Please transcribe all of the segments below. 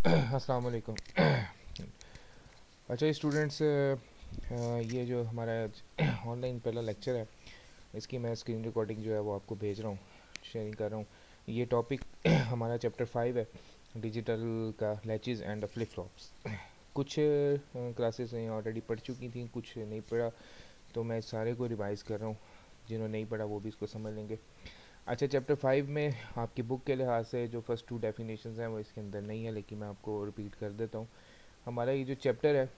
अस्सलाम वालेकुम। अच्छा स्टूडेंट्स, ये जो हमारा ऑनलाइन पहला लेक्चर है, इसकी मैं स्क्रीन रिकॉर्डिंग जो है वो आपको भेज रहा हूँ, शेयरिंग कर रहा हूँ। ये टॉपिक हमारा चैप्टर 5 है, डिजिटल का लैचेस एंड फ्लिप फ्लॉप्स। कुछ क्लासेस ऑलरेडी पढ़ चुकी थी, कुछ नहीं पढ़ा, तो मैं सारे को रिवाइज़ कर रहा हूँ। जिन्होंने नहीं पढ़ा वो भी इसको समझ लेंगे। अच्छा, चैप्टर 5 में आपकी बुक के लिहाज से जो फर्स्ट 2 डेफिनेशंस हैं वो इसके अंदर नहीं है, लेकिन मैं आपको रिपीट कर देता हूँ। हमारा ये जो चैप्टर है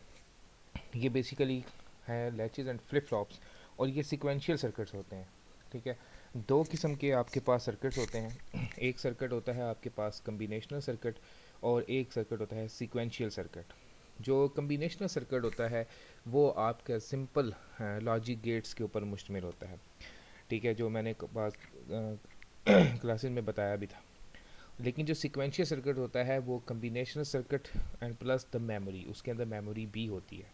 ये बेसिकली है लैचेस एंड फ्लिप फ्लॉप्स, और ये सिक्वेंशियल सर्किट्स होते हैं। ठीक है, दो किस्म के आपके पास सर्किट्स होते हैं। एक सर्किट होता है आपके पास कम्बिनेशनल सर्किट, और एक सर्किट होता है सिक्वेंशियल सर्किट। जो कम्बिनेशनल सर्किट होता है वो आपका सिंपल लॉजिक गेट्स के ऊपर मुश्तमिल होता है। ठीक है, जो मैंने बात क्लासेस में बताया भी था। लेकिन जो सिक्वेंशियल सर्किट होता है वो combinational circuit and plus the memory, उसके अंदर मेमोरी भी होती है।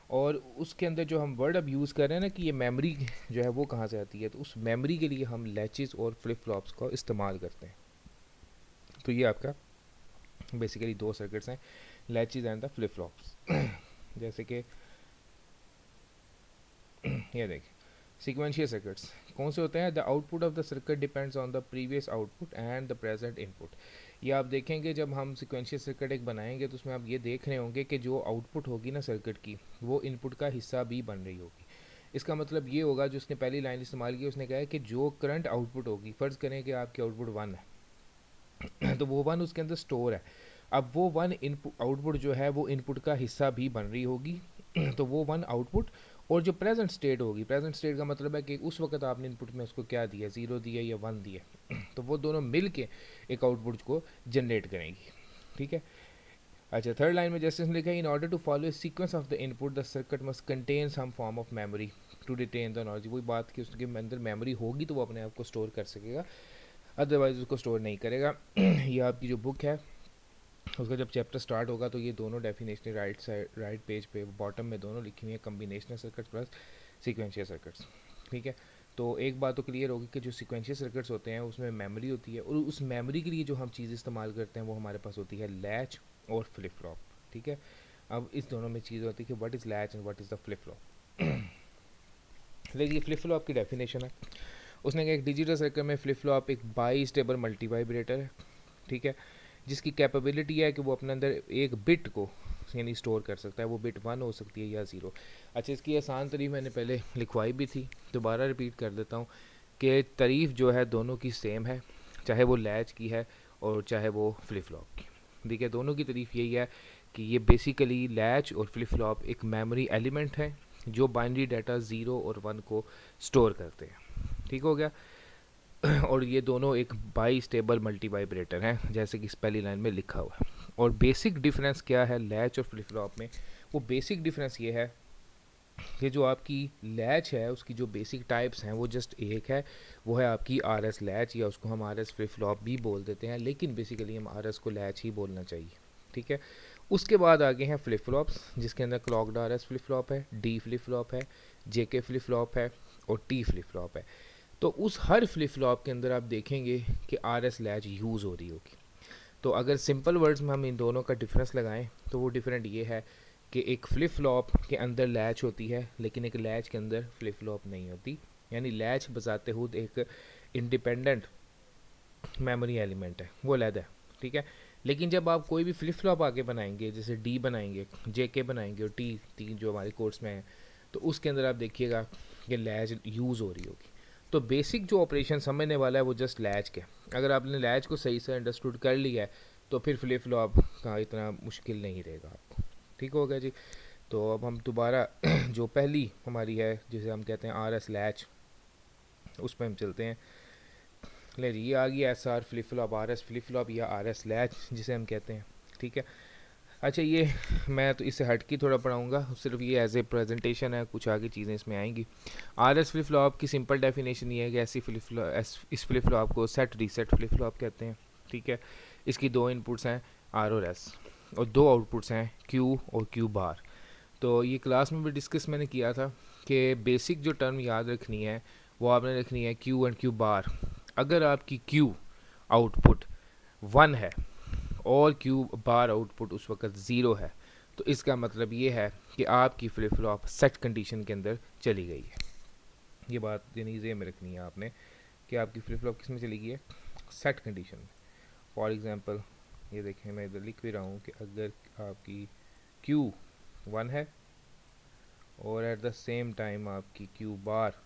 और उसके अंदर जो हम वर्ड अब यूज़ कर रहे हैं ना कि ये मेमोरी जो है वो कहाँ से आती है, तो उस मेमोरी के लिए हम लैचेस और फ्लिप फ्लॉप्स का इस्तेमाल करते हैं। तो ये आपका बेसिकली दो सर्किट्स हैं, latches and the flip flops. जैसे कि ये देखिए, सीक्वेंशियल सर्किट्स कौन से होते हैं? The output of the circuit depends on the previous output and the present input. ये आप देखेंगे जब हम सीक्वेंशियल सर्किट एक बनाएंगे तो उसमें आप ये देख रहे होंगे कि जो आउटपुट होगी ना सर्किट की, वो इनपुट का हिस्सा भी बन रही होगी। इसका मतलब ये होगा, जो उसने पहली लाइन इस्तेमाल की, उसने कहा है कि जो करंट आउटपुट होगी, फ़र्ज़ करें कि आपकी आउटपुट 1 है तो वो 1 उसके अंदर स्टोर है। अब वो 1 इनपुट आउटपुट जो है वो इनपुट का हिस्सा भी बन रही होगी। तो वो 1 आउटपुट, और जो प्रेजेंट स्टेट होगी, प्रेजेंट स्टेट का मतलब है कि उस वक्त आपने इनपुट में उसको क्या दिया, 0 दिया या 1 दिया, तो वो दोनों मिल के एक आउटपुट को जनरेट करेंगी। ठीक है। अच्छा, थर्ड लाइन में जैसे लिखा है, in order to follow a sequence of the input the circuit must contain some form of memory to retain the knowledge. वही बात कि उसके अंदर मेमोरी होगी तो वो अपने आप को स्टोर कर सकेगा, अदरवाइज उसको स्टोर नहीं करेगा। ये आपकी जो बुक है उसका जब चैप्टर स्टार्ट होगा तो ये दोनों definition right side, right page पे बॉटम में दोनों लिखी हुई है, combinational circuits plus sequential circuits. ठीक है, तो एक बात तो क्लियर होगी कि जो सीक्वेंशियल सर्किट्स होते हैं उसमें मेमोरी होती है, और उस मेमोरी के लिए जो हम चीज़ इस्तेमाल करते हैं वो हमारे पास होती है लैच और फ्लिप फ्लॉप। ठीक है, अब इस दोनों में चीज़ होती है कि what is latch and what is the flip flop. देखिए, फ्लिप फ्लॉप की डेफिनेशन है, उसने कहा एक डिजिटल सर्किट में फ्लिप फ्लॉप एक बाई स्टेबल मल्टीवाइब्रेटर है। ठीक है, जिसकी कैपेबिलिटी है कि वो अपने अंदर एक बिट को यानी स्टोर कर सकता है, वो बिट 1 हो सकती है या 0। अच्छा, इसकी आसान तारीफ मैंने पहले लिखवाई भी थी, दोबारा रिपीट कर देता हूँ कि तारीफ जो है दोनों की सेम है, चाहे वो लैच की है और चाहे वो फ्लिप फ्लॉप की। देखिए, दोनों की तारीफ यही है कि ये बेसिकली लैच और फ्लिप फ्लॉप एक मेमोरी एलिमेंट है जो बाइनरी डाटा 0 और 1 को स्टोर करते हैं। ठीक हो गया। और ये दोनों एक बाई स्टेबल मल्टी वाइब्रेटर हैं, जैसे कि इस पहली लाइन में लिखा हुआ है। और बेसिक डिफरेंस क्या है लैच और फ्लिप फ्लॉप में? वो बेसिक डिफरेंस ये है कि जो आपकी लैच है उसकी जो बेसिक टाइप्स हैं वो जस्ट एक है, वो है आपकी आर एस लैच, या उसको हम आर एस फ्लिप फ्लॉप भी बोल देते हैं, लेकिन बेसिकली हम आर एस को लैच ही बोलना चाहिए। ठीक है, उसके बाद आगे हैं फ्लिप फ्लॉप्स, जिसके अंदर clogged R S flip flop है, डी फ्लिप फ्लॉप है, जे के फ्लिप फ्लॉप है, और टी फ्लिप फ्लॉप है। तो उस हर फ्लिप फ्लॉप के अंदर आप देखेंगे कि आर एस लैच यूज़ हो रही होगी। तो अगर सिंपल वर्ड्स में हम इन दोनों का डिफरेंस लगाएं तो वो डिफरेंट ये है कि एक फ्लिप फ्लॉप के अंदर लैच होती है, लेकिन एक लैच के अंदर फ्लिप फ्लॉप नहीं होती। यानी लैच बजाते खुद एक इंडिपेंडेंट मेमोरी एलिमेंट है, वो अलग है। ठीक है, लेकिन जब आप कोई भी फ्लिप फ्लॉप आगे बनाएंगे, जैसे डी बनाएंगे, जे के बनाएंगे और टी तीन जो हमारे कोर्स में है, तो उसके अंदर आप देखिएगा कि लैच यूज़ हो रही होगी। तो बेसिक जो ऑपरेशन समझने वाला है वो जस्ट लैच के, अगर आपने लैच को सही से अंडरस्टूड कर लिया है तो फिर फ्लिप फ्लॉप का इतना मुश्किल नहीं रहेगा आपको। ठीक हो गया जी। तो अब हम दोबारा जो पहली हमारी है जिसे हम कहते हैं आर एस लैच, उस पर हम चलते हैं। ले जी, ये आ गया S R flip flop, R S flip flop या आर एस लैच जिसे हम कहते हैं। ठीक है, अच्छा ये मैं तो इससे हट के थोड़ा पढ़ाऊँगा, सिर्फ ये एज ए प्रेजेंटेशन है, कुछ आगे चीज़ें इसमें आएंगी। आर एस फ्लिप फ्लॉप की सिंपल डेफिनेशन ये है कि ऐसी फ्लिप फ्लॉप, इस फ्लिप फ्लॉप को सेट रीसेट फ्लिप फ्लॉप कहते हैं। ठीक है, इसकी दो इनपुट्स हैं आर और एस, और दो आउटपुट्स हैं क्यू और क्यू बार। तो ये क्लास में भी डिस्कस मैंने किया था कि बेसिक जो टर्म याद रखनी है वो आपने रखनी है क्यू एंड क्यू बार। अगर आपकी क्यू आउटपुट 1 है और क्यू बार आउटपुट उस वक्त ज़ीरो है, तो इसका मतलब ये है कि आपकी फ्लिप फ्लॉप सेट कंडीशन के अंदर चली गई है। ये बात यानी ज़हन में रखनी है आपने कि आपकी फ्लिप फ्लॉप किस में चली गई है, सेट कंडीशन में। फॉर एग्ज़ाम्पल ये देखें, मैं इधर लिख भी रहा हूँ कि अगर आपकी क्यू 1 है और एट द सेम टाइम आपकी क्यू बार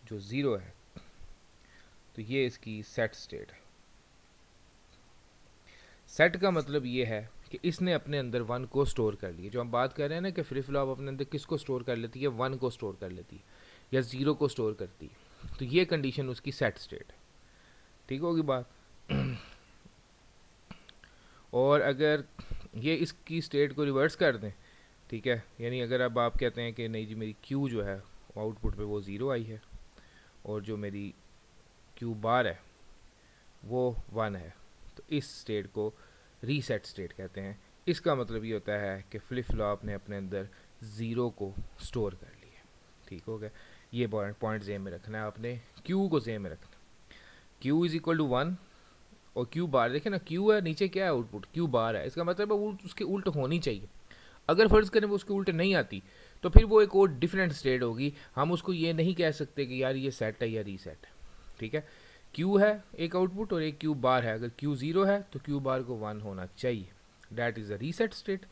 जो ज़ीरो है, तो ये इसकी सेट स्टेट है। सेट का मतलब ये है कि इसने अपने अंदर 1 को स्टोर कर लिया। जो हम बात कर रहे हैं ना कि फ्लिप फ्लॉप अपने अंदर किसको स्टोर कर लेती है, 1 को स्टोर कर लेती है या 0 को स्टोर करती है, तो ये कंडीशन उसकी सेट स्टेट है। ठीक होगी बात। और अगर ये इसकी स्टेट को रिवर्स कर दें, ठीक है, यानी अगर अब आप कहते हैं कि नहीं जी मेरी क्यू जो है आउटपुट पे वो ज़ीरो आई है और जो मेरी क्यू बार है वो 1 है, तो इस स्टेट को रीसेट स्टेट कहते हैं। इसका मतलब ये होता है कि फ्लिप फ्लॉप ने अपने अंदर ज़ीरो को स्टोर कर लिया। ठीक हो गया। ये पॉइंट जेम में रखना है आपने, क्यू को जेम में रखना। क्यू इज़ इक्वल टू 1 और क्यू बार, देखें ना क्यू है, नीचे क्या है आउटपुट, क्यू बार है, इसका मतलब है उसके उल्ट होनी चाहिए। अगर फ़र्ज़ करें वो उसके उल्ट नहीं आती, तो फिर वो एक और डिफरेंट स्टेट होगी। हम उसको ये नहीं कह सकते कि यार ये सेट है या रीसेट है। ठीक है, क्यू है एक आउटपुट और एक क्यू बार है। अगर क्यू ज़ीरो है तो क्यू बार को 1 होना चाहिए, that is a reset state.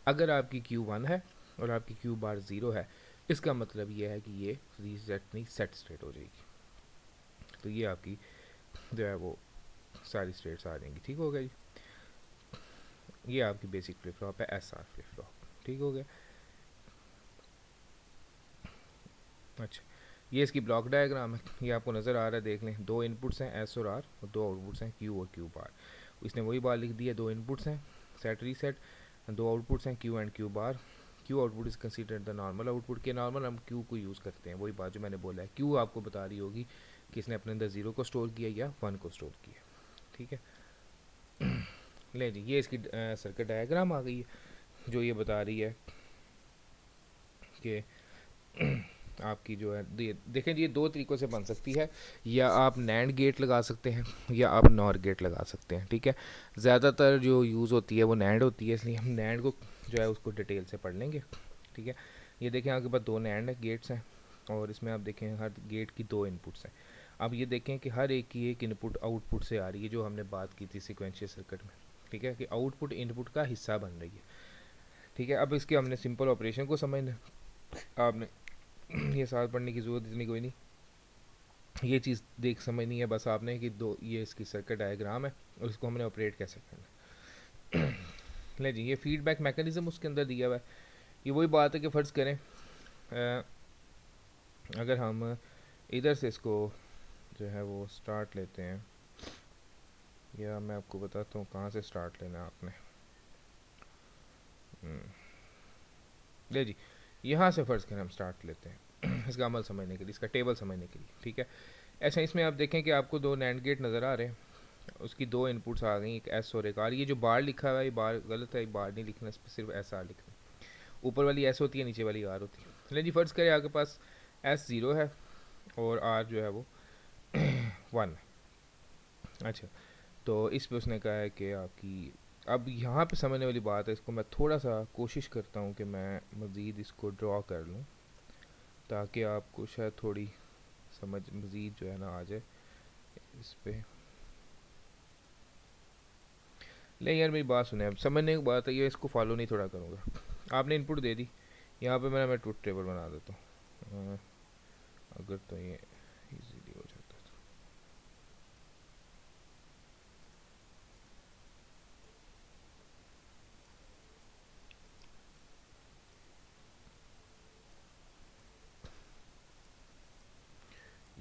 अगर आपकी क्यू 1 है और आपकी क्यू बार 0 है, इसका मतलब ये है कि ये रीसेट नहीं सेट स्टेट हो जाएगी। तो ये आपकी जो है वो सारी स्टेट्स आ जाएंगी। ठीक हो गया जी। ये आपकी बेसिक फ्लिप फ्लॉप है, एस आर फ्लिप फ्लॉप। ठीक हो गया। अच्छा, ये इसकी ब्लॉक डायग्राम है, ये आपको नज़र आ रहा है, देख लें। दो इनपुट्स हैं एस और आर और दो आउटपुट्स हैं क्यू और क्यू बार। इसने वही बात लिख दी है, दो इनपुट्स हैं सेट रीसेट, दो आउटपुट्स हैं Q and Q bar. Q output is considered the normal output. के नॉर्मल हम क्यू को यूज़ करते हैं, वही बात जो मैंने बोला है। क्यू आपको बता रही होगी कि इसने अपने अंदर 0 को स्टोर किया या 1 को स्टोर किया। ठीक है, ले जी, ये इसकी सर्किट डायग्राम आ गई है जो ये बता रही है कि आपकी जो है देखें जी, ये दो तरीक़ों से बन सकती है। या आप नैंड गेट लगा सकते हैं या आप नॉर गेट लगा सकते हैं। ठीक है, ज़्यादातर जो यूज़ होती है वो नैंड होती है, इसलिए हम नैंड को जो है उसको डिटेल से पढ़ लेंगे। ठीक है, ये देखें आपके पास दो नैंड गेट्स हैं और इसमें आप देखें हर गेट की दो इनपुट्स हैं। अब ये देखें कि हर एक की एक इनपुट आउटपुट से आ रही है, जो हमने बात की थी सीक्वेंशियल सर्किट में। ठीक है, कि आउटपुट इनपुट का हिस्सा बन रही है। ठीक है, अब इसके हमने सिंपल ऑपरेशन को समझना, आपने ये साथ पढ़ने की ज़रूरत इतनी कोई नहीं, ये चीज़ देख समझनी है बस आपने कि दो ये इसकी सर्किट डायग्राम है और इसको हमने ऑपरेट कैसे करना है। ले जी, ये फीडबैक मैकेनिज़्म उसके अंदर दिया हुआ है। ये वही बात है कि फ़र्ज़ करें अगर हम इधर से इसको जो है वो स्टार्ट लेते हैं, या मैं आपको बताता हूँ कहाँ से स्टार्ट लेना है आपने। ले जी, यहाँ से फ़र्ज़ करें हम स्टार्ट लेते हैं इसका अमल समझने के लिए, इसका टेबल समझने के लिए। ठीक है, ऐसा इसमें आप देखें कि आपको दो नैंड गेट नज़र आ रहे हैं, उसकी दो इनपुट्स आ गई, एक एस और एक आर। ये जो बार लिखा हुआ है ये बार गलत है, ये बार नहीं लिखना, इस पर सिर्फ एस आर लिखना। ऊपर वाली एस होती है, नीचे वाली आर होती है। लेकिन जी फ़र्ज़ करें आपके पास एस 0 है और आर जो है वो 1 है। अच्छा, तो इस पर उसने कहा है कि आपकी, अब यहाँ पे समझने वाली बात है, इसको मैं थोड़ा सा कोशिश करता हूँ कि मैं मज़ीद इसको ड्रॉ कर लूँ ताकि आपको शायद थोड़ी समझ मज़ीद जो है ना आ जाए इस पे। नहीं यार, मेरी बात सुने, अब समझने की बात है, ये इसको फॉलो नहीं थोड़ा करूँगा। आपने इनपुट दे दी, यहाँ पे मैं ट्रुथ टेबल बना देता हूँ, अगर तो ये इजीली हो जाता तो।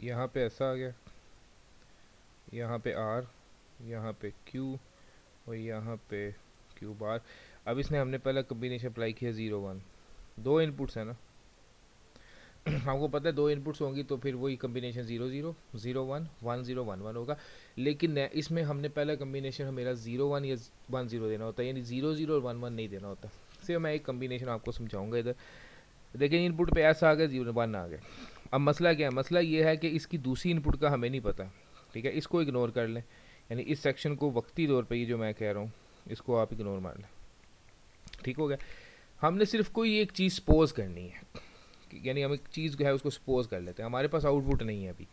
यहाँ पे ऐसा आ गया, यहाँ पे आर, यहाँ पे क्यू और यहाँ पे क्यू बार। अब इसने हमने पहला कम्बिनेशन अप्लाई किया 0 1, दो इनपुट्स है ना हमको पता है दो इनपुट्स होंगी तो फिर वही कम्बिनेशन 0 0 0 1 1 0 1 1 होगा। लेकिन इसमें हमने पहला कम्बिनेशन मेरा 0 1 या 1 0 देना होता है, यानी 0 0 और 1 1 नहीं देना होता। सिर्फ मैं एक कम्बिनेशन आपको समझाऊंगा इधर। देखिए इनपुट पे ऐसा आ गया, 0 1 आ गया। अब मसला क्या है, मसला ये है कि इसकी दूसरी इनपुट का हमें नहीं पता। ठीक है, इसको इग्नोर कर लें, यानी इस सेक्शन को वक्ती तौर पे ये जो मैं कह रहा हूँ इसको आप इग्नोर मार लें, ठीक हो गया। हमने सिर्फ कोई एक चीज़ सपोज करनी है, यानी हम एक चीज़ जो है उसको सपोज कर लेते हैं। हमारे पास आउटपुट नहीं है अभी,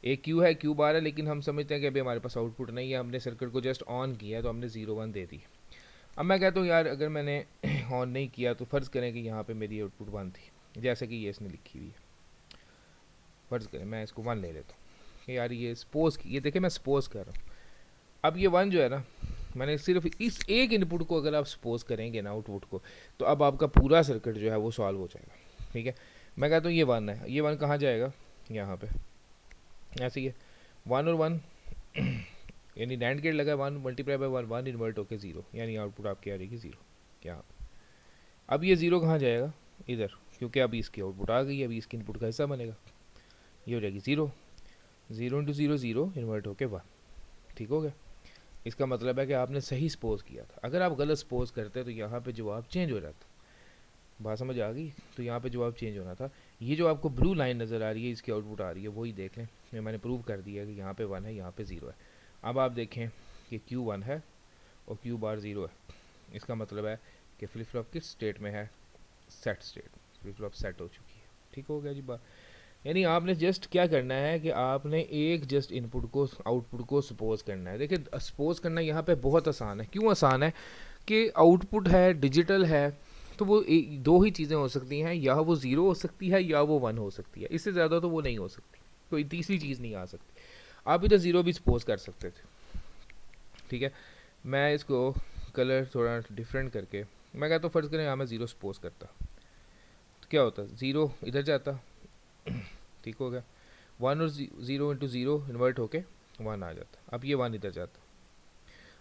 एक क्यू है, क्यू बार है, लेकिन हम समझते हैं कि अभी हमारे पास आउटपुट नहीं है, हमने सर्किट को जस्ट ऑन किया है तो हमने 0 1 दे दी। अब मैं कहता हूँ यार अगर मैंने ऑन नहीं किया तो फ़र्ज़ करें कि यहाँ पे मेरी आउटपुट 1 थी, जैसे कि ये इसने लिखी हुई है। फ़र्ज़ करें मैं इसको 1 ले लेता हूँ कि यार ये सपोज, ये देखें मैं सपोज कर रहा हूँ। अब ये 1 जो है ना, मैंने सिर्फ इस एक इनपुट को अगर आप सपोज करेंगे ना आउटपुट को, तो अब आपका पूरा सर्किट जो है वो सॉल्व हो जाएगा, ठीक है। मैं कहता हूँ ये 1 है, ये 1 कहाँ जाएगा, यहाँ पे ऐसे ही है 1 और 1 यानी नैंड गेट लगा 1 मल्टीप्लाई बाय 1 1 इन्वर्ट होके 0, यानी आउटपुट आपकी आ रहेगी 0 यहाँ पे। अब ये 0 कहाँ जाएगा, इधर, क्योंकि अभी इसकी आउटपुट आ गई, अभी इसकी इनपुट का हिस्सा बनेगा, ये हो जाएगी 0 0 इंटू 0 0 इन्वर्ट होके 1, ठीक हो गया। इसका मतलब है कि आपने सही सपोज किया था। अगर आप गलत सपोज करते तो यहाँ पे जवाब चेंज हो जाता। बात समझ आ गई, तो यहाँ पे जवाब चेंज होना था। ये जो आपको ब्लू लाइन नज़र आ रही है इसकी आउटपुट आ रही है, वही देख लें, मैंने प्रूव कर दिया कि यहाँ पे 1 है, यहाँ पे 0 है। अब आप देखें कि क्यू 1 है और क्यू बार 0 है, इसका मतलब है कि फ्लिप फ्लॉप किस स्टेट में है, set state, flip flop set हो चुकी है, ठीक हो गया जी बात। यानी आपने जस्ट क्या करना है कि आपने एक जस्ट इनपुट को आउटपुट को सपोज करना है। देखिए सपोज करना यहाँ पे बहुत आसान है। क्यों आसान है कि आउटपुट है, डिजिटल है, तो वो दो ही चीज़ें हो सकती हैं, या वो 0 हो सकती है या वो 1 हो सकती है, इससे ज़्यादा तो वो नहीं हो सकती, कोई तीसरी चीज़ नहीं आ सकती। आप इधर 0 भी सपोज कर सकते थे, ठीक है। मैं इसको कलर थोड़ा डिफरेंट करके मैं कहता हूँ फ़र्ज़ करें यहाँ मैं 0 सपोज करता, तो क्या होता, 0 इधर जाता, ठीक हो गया। 1 और 0 इंटू 0 इन्वर्ट होके 1 आ जाता। अब ये 1 इधर जाता,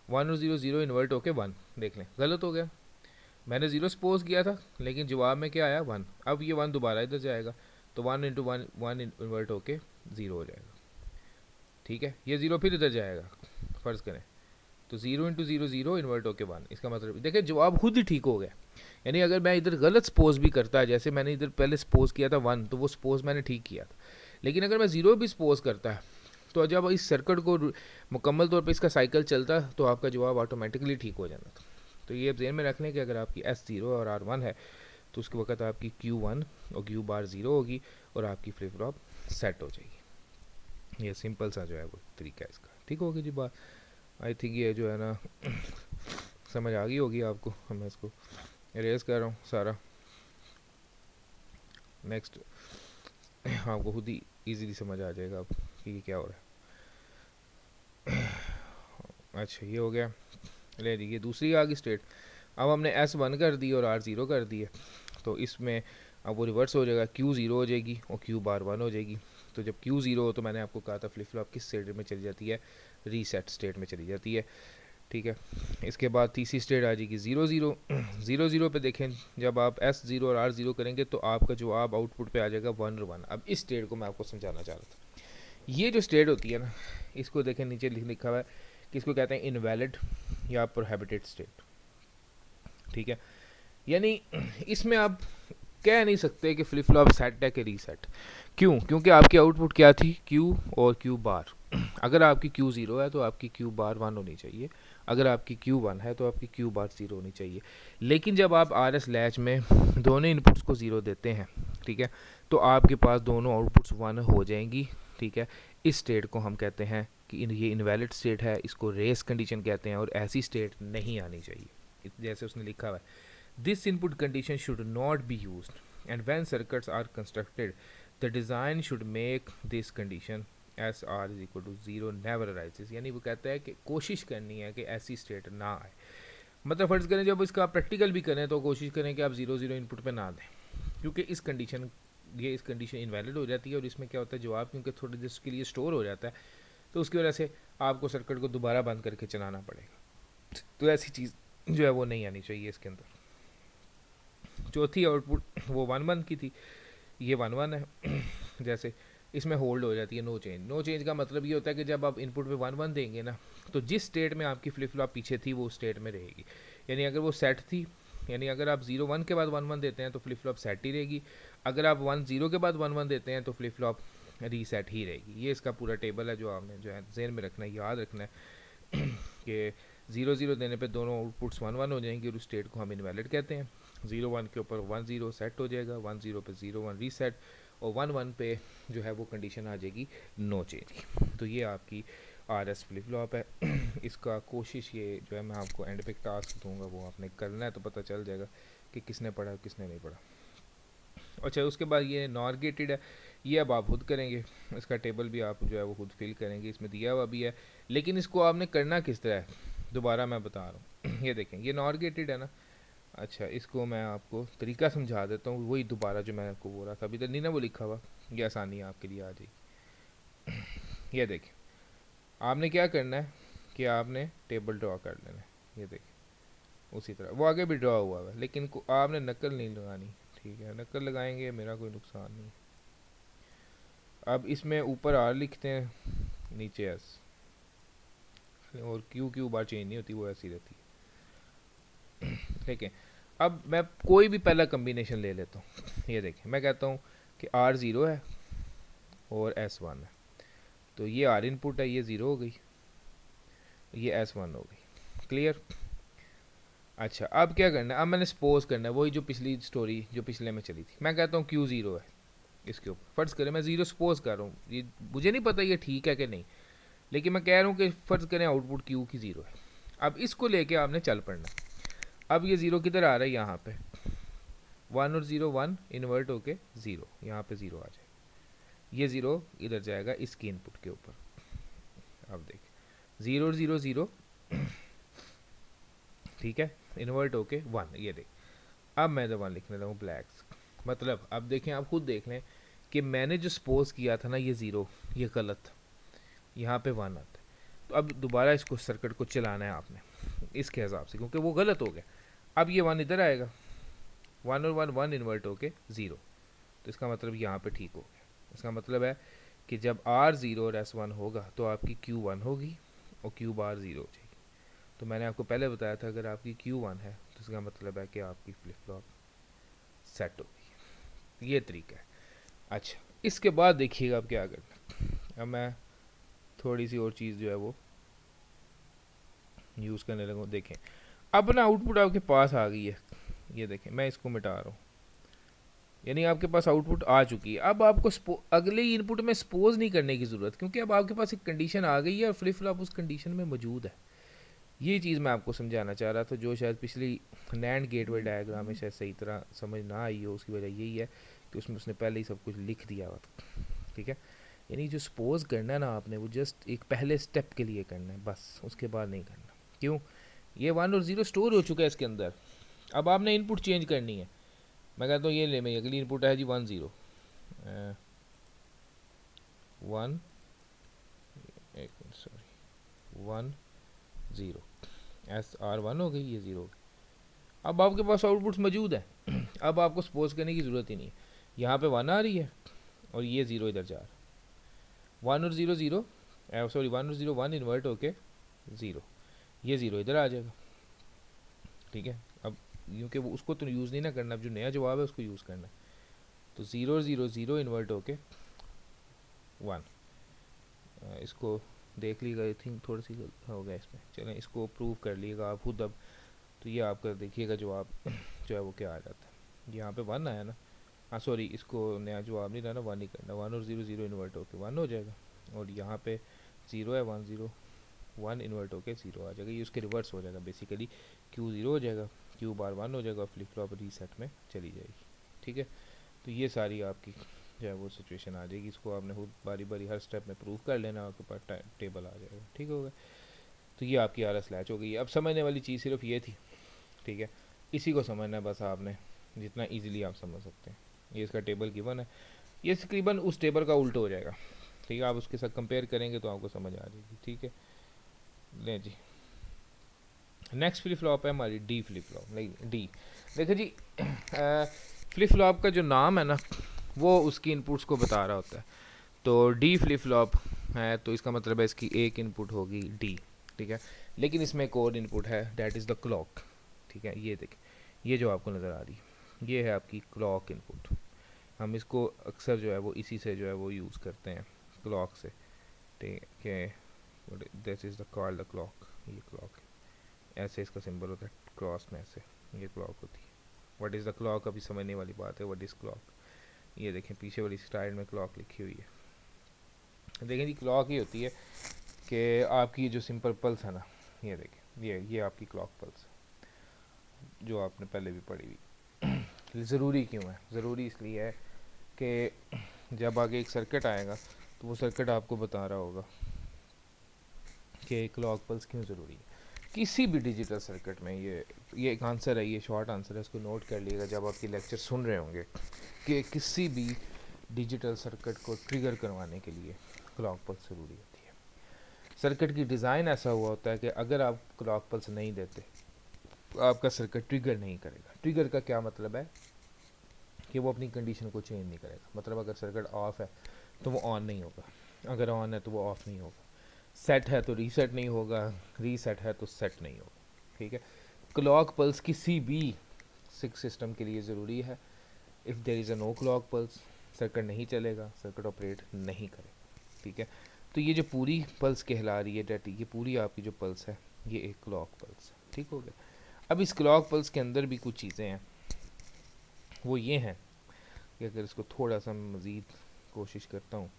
1 और 0 0 इन्वर्ट होके 1, देख लें गलत हो गया, मैंने 0 सपोज किया था लेकिन जवाब में क्या आया 1। अब ये 1 दोबारा इधर जाएगा तो 1 इंटू 1 1 इन्वर्ट होके 0 हो जाएगा, ठीक है। ये 0 फिर इधर जाएगा, फ़र्ज़ करें तो 0 इंटू 0 0 इन्वर्ट होके 1, इसका मतलब देखिए जवाब खुद ही ठीक हो गया। यानी अगर मैं इधर गलत सपोज भी करता, जैसे मैंने इधर पहले सपोज किया था 1, तो वो सपोज मैंने ठीक किया था, लेकिन अगर मैं 0 भी सपोज करता है तो जब इस सर्किट को मुकम्मल तौर पे इसका साइकिल चलता तो आपका जवाब ऑटोमेटिकली ठीक हो जाना था। तो ये अब ज़हन में रख लें कि अगर आपकी S0 और R1 है तो उसके वक्त आपकी Q1 और Q बार 0 होगी और आपकी फ्लिप फ्लॉप सेट हो जाएगी। ये सिंपल सा जो है वो तरीका है इसका, ठीक होगी जी बात। आई थिंक ये जो है ना समझ आ गई होगी आपको। मैं इसको इरेज कर रहा हूँ सारा, नेक्स्ट आपको खुद ही इजीली समझ आ जाएगा अब कि ये क्या हो रहा है। अच्छा ये हो गया, ले लीजिए दूसरी आ गई स्टेट। अब हमने S1 कर दी और R0 कर दी है, तो इसमें अब वो रिवर्स हो जाएगा, Q0 हो जाएगी और Q बार 1 हो जाएगी। तो जब Q0 हो तो मैंने आपको कहा था फ्लिप फ्लॉप किस स्टेट में चली जाती है, रीसेट स्टेट में चली जाती है, ठीक है। इसके बाद तीसरी स्टेट आ जाएगी 0 0 0 0 पे देखें, जब आप S0 और R0 करेंगे तो आपका जवाब आउटपुट पे आ जाएगा 1 और 1। अब इस स्टेट को मैं आपको समझाना चाह रहा था। ये जो स्टेट होती है ना, इसको देखें नीचे लिखा हुआ है कि इसको कहते हैं इनवैलिड या प्रोहिबिटेड स्टेट, ठीक है। यानी इसमें आप कह नहीं सकते कि फ्लिप फ्लॉप सेट है कि रीसेट। क्यों? क्योंकि आपकी आउटपुट क्या थी, Q और Q बार। अगर आपकी Q0 है तो आपकी Q बार 1 होनी चाहिए, अगर आपकी Q1 है तो आपकी Q बार 0 होनी चाहिए। लेकिन जब आप RS लैच में दोनों इनपुट्स को 0 देते हैं, ठीक है, तो आपके पास दोनों आउटपुट्स 1 हो जाएंगी, ठीक है। इस स्टेट को हम कहते हैं कि ये इनवैलिड स्टेट है, इसको रेस कंडीशन कहते हैं, और ऐसी स्टेट नहीं आनी चाहिए। जैसे उसने लिखा हुआ है, this input condition should not be used, and when circuits are constructed the design should make this condition as r is equal to 0 never arises। यानी वो कहता है कि कोशिश करनी है कि ऐसी स्टेट ना आए। मतलब फ़र्ज़ करें जब इसका प्रैक्टिकल भी करें तो कोशिश करें कि आप 0 0 इनपुट पे ना दें, क्योंकि इस कंडीशन इनवैलिड हो जाती है, और इसमें क्या होता है जवाब क्योंकि थोड़ी देर के लिए स्टोर हो जाता है, तो उसकी वजह से आपको सर्किट को दोबारा बंद करके चलाना पड़ेगा। तो ऐसी चीज़ जो है वो नहीं आनी चाहिए इसके अंदर। चौथी आउटपुट वो 1 1 की थी, ये 1 1 है। जैसे इसमें होल्ड हो जाती है नो चेंज। नो चेंज का मतलब ये होता है कि जब आप इनपुट पे 1 1 देंगे ना, तो जिस स्टेट में आपकी फ्लिप फ्लॉप पीछे थी वो स्टेट में रहेगी। यानी अगर वो सेट थी, यानी अगर आप 0 1 के बाद 1 1 देते हैं तो फ्लिप फ्लॉप सेट ही रहेगी, अगर आप 1 0 के बाद 1 1 देते हैं तो फ्लिप फ्लॉप रीसेट ही रहेगी। ये इसका पूरा टेबल है जो आपने जो है जेन में रखना है, याद रखना है। कि 0 0 देने पे दोनों आउटपुट्स 1 1 हो जाएंगे और उस स्टेट को हम इनवैलिड कहते हैं। 0 1 के ऊपर 1 0 सेट हो जाएगा, 1 0 पे 0 1 रीसेट, और 1 1 पे जो है वो कंडीशन आ जाएगी नो चेंज की। तो ये आपकी RS फ्लिप फ्लॉप है। इसका कोशिश ये जो है मैं आपको एंड पे टास्क दूंगा, वो आपने करना है तो पता चल जाएगा कि किसने पढ़ा किसने नहीं पढ़ा। अच्छा, उसके बाद ये नॉर गेटेड है, ये अब आप खुद करेंगे, इसका टेबल भी आप जो है वो खुद फिल करेंगे, इसमें दिया हुआ भी है। लेकिन इसको आपने करना किस तरह है, दोबारा मैं बता रहा हूँ। ये देखें, ये नॉर गेटेड है ना। अच्छा, इसको मैं आपको तरीका समझा देता हूँ, वही दोबारा जो मैं आपको बोल रहा था अभी तक नहीं ना वो लिखा हुआ, ये आसानी आपके लिए आ जाएगी। ये देखें, आपने क्या करना है कि आपने टेबल ड्रॉ कर लेना है। ये देखें, उसी तरह वो आगे भी ड्रॉ हुआ है, लेकिन आपने नकल नहीं लगानी, ठीक है। नकल लगाएंगे मेरा कोई नुकसान नहीं। अब इसमें ऊपर आर लिखते हैं, नीचे एस, और क्यू बार चेंज नहीं होती, वो ऐसी रहती है, ठीक है। अब मैं कोई भी पहला कम्बिनेशन ले लेता हूँ। ये देखें, मैं कहता हूँ कि आर 0 है और एस 1 है, तो ये आर इनपुट है, ये 0 हो गई, ये एस 1 हो गई। क्लियर? अच्छा, अब क्या करना है, अब मैंने सपोज करना है वही जो पिछली स्टोरी जो पिछले में चली थी। मैं कहता हूँ क्यू 0 है, इसके ऊपर फ़र्ज़ करें मैं 0 सपोज कर रहा हूँ, ये मुझे नहीं पता ये ठीक है कि नहीं, लेकिन मैं कह रहा हूँ कि फ़र्ज़ करें आउटपुट क्यू की 0 है। अब इसको लेके आपने चल पड़ना। अब ये 0 किधर आ रहा है, यहाँ पे 1 और 0 1 इन्वर्ट होके 0, यहाँ पे 0 आ जाए, ये 0 इधर जाएगा इसकी इनपुट के ऊपर। अब देख, 0 और 0 0, ठीक है, इन्वर्ट होके 1, ये देख। अब मैं तो 1 लिखने लगा ब्लैक्स, मतलब अब देखें, आप खुद देख लें कि मैंने जो सपोज किया था ना ये 0, ये गलत, यहाँ पे 1 आता है। तो अब दोबारा इसको सर्किट को चलाना है आपने इसके हिसाब से, क्योंकि वो गलत हो गया। अब ये 1 इधर आएगा, 1 और 1 1 इन्वर्ट होके 0, तो इसका मतलब यहाँ पे ठीक हो गया। इसका मतलब है कि जब R 0 और S 1 होगा तो आपकी Q 1 होगी और Q बार 0 हो जाएगी। तो मैंने आपको पहले बताया था अगर आपकी Q 1 है तो इसका मतलब है कि आपकी फ्लिप फ्लॉप सेट हो गई। ये तरीका है। अच्छा, इसके बाद देखिएगा अब क्या करना। अब मैं थोड़ी सी और चीज़ जो है वो यूज़ करने लगा। देखें, अब ना आउटपुट आपके पास आ गई है, ये देखें, मैं इसको मिटा रहा हूँ, यानी आपके पास आउटपुट आ चुकी है। अब आपको अगले इनपुट में सपोज नहीं करने की ज़रूरत, क्योंकि अब आपके पास एक कंडीशन आ गई है और फ्लिप फ्लॉप उस कंडीशन में मौजूद है। ये चीज़ मैं आपको समझाना चाह रहा था, जो शायद पिछली नैंड गेटवे डायग्राम में शायद सही तरह समझ ना आई हो। उसकी वजह यही है कि उसमें उसने पहले ही सब कुछ लिख दिया हुआ था, ठीक है। यानी जो सपोज करना है ना आपने, वो जस्ट एक पहले स्टेप के लिए करना है बस, उसके बाद नहीं करना। क्यों? ये 1 और 0 स्टोर हो चुका है इसके अंदर, अब आपने इनपुट चेंज करनी है। मैं कहता हूँ ये ले, मैं अगली इनपुट है जी 1 0 1, एक मिनट सॉरी, 1 0, एस आर 1 हो गई, ये 0 हो गई। अब आपके पास आउटपुट्स मौजूद है। अब आपको सपोज करने की ज़रूरत ही नहीं है। यहाँ पे 1 आ रही है और ये 0 इधर जा रहा है, 1 और 0 0, सॉरी 1 और 0 1 इन्वर्ट होके 0, ये 0 इधर आ जाएगा, ठीक है। अब क्योंकि वो उसको तो यूज़ नहीं ना करना, अब जो नया जवाब है उसको यूज़ करना है। तो 0 और 0 0 इन्वर्ट होके 1, इसको देख लीजिएगा, आई थिंक थोड़ी सी हो गया इसमें, चलें इसको प्रूव कर लीजिएगा आप खुद अब। तो ये आपका देखिएगा जवाब जो है वो क्या आ जाता है। यहाँ पे 1 आया ना, हाँ सॉरी, इसको नया जवाब नहीं रहना, 1 ही करना, 1 और 0 0 इन्वर्ट होके 1 हो जाएगा, और यहाँ पे 0 है, 1 0 1 इन्वर्ट होके 0 आ जाएगा। ये उसके रिवर्स हो जाएगा बेसिकली, Q 0 हो जाएगा, Q बार 1 हो जाएगा और फ्लिप फ्लॉप रीसेट में चली जाएगी, ठीक है। तो ये सारी आपकी जो है वो सिचुएशन आ जाएगी। इसको आपने खुद बारी बारी हर स्टेप में प्रूव कर लेना, आपके पास टेबल आ जाएगा, ठीक होगा। तो ये आपकी RS लैच हो गई। अब समझने वाली चीज़ सिर्फ ये थी, ठीक है, इसी को समझना है बस आपने, जितना ईजिली आप समझ सकते हैं। ये इसका टेबल गिवन है, ये तकरीबन उस टेबल का उल्टा हो जाएगा, ठीक है। आप उसके साथ कंपेयर करेंगे तो आपको समझ आ जाएगी, ठीक है। लें जी, नेक्स्ट फ्लिप फ्लॉप है हमारी डी फ्लिप फ्लॉप। नहीं डी, देखो जी, फ्लिप फ्लॉप का जो नाम है ना वो उसकी इनपुट्स को बता रहा होता है। तो डी फ्लिप फ्लॉप है तो इसका मतलब है इसकी एक इनपुट होगी डी, ठीक है। लेकिन इसमें एक और इनपुट है, डैट इज़ द क्लॉक, ठीक है। ये देखें, ये जो आपको नज़र आ रही है ये है आपकी क्लॉक इनपुट। हम इसको अक्सर जो है वो इसी से जो है वो यूज़ करते हैं, क्लॉक से, ठीक है। This is the called the clock, ये क्लॉक है, ऐसे इसका सिंबल होता है क्रॉस में, ऐसे ये क्लॉक होती है। व्हाट इज़ द क्लॉक, अभी समझने वाली बात है, व्हाट इज़ क्लॉक। ये देखें पीछे वाली स्लाइड में क्लॉक लिखी हुई है। देखें जी क्लॉक ये होती है कि आपकी जो सिंपल पल्स है ना, ये देखें ये आपकी क्लॉक पल्स जो आपने पहले भी पढ़ी हुई। ज़रूरी क्यों है? ज़रूरी इसलिए है कि जब आगे एक सर्किट आएगा तो वो सर्किट आपको बता रहा होगा कि क्लॉक पल्स क्यों ज़रूरी है किसी भी डिजिटल सर्किट में। ये एक आंसर है, ये शॉर्ट आंसर है, इसको नोट कर लीजिएगा जब आपकी लेक्चर सुन रहे होंगे कि किसी भी डिजिटल सर्किट को ट्रिगर करवाने के लिए क्लॉक पल्स ज़रूरी होती है। सर्किट की डिज़ाइन ऐसा हुआ होता है कि अगर आप क्लॉक पल्स नहीं देते तो आपका सर्किट ट्रिगर नहीं करेगा। ट्रिगर का क्या मतलब है कि वो अपनी कंडीशन को चेंज नहीं करेगा। मतलब अगर सर्किट ऑफ है तो वो ऑन नहीं होगा, अगर ऑन है तो वो ऑफ नहीं होगा, सेट है तो रीसेट नहीं होगा, रीसेट है तो सेट नहीं होगा। ठीक है, क्लॉक पल्स किसी भी सिस्टम के लिए ज़रूरी है। If there is a no clock pulse circuit नहीं चलेगा, सर्किट ऑपरेट नहीं करेगा। ठीक है, तो ये जो पूरी पल्स कहला रही है डैटी, ये पूरी आपकी जो पल्स है ये एक क्लॉक पल्स है। ठीक हो गया। अब इस क्लॉक पल्स के अंदर भी कुछ चीज़ें हैं, वो ये हैं कि अगर इसको थोड़ा सा मज़ीद कोशिश करता हूँ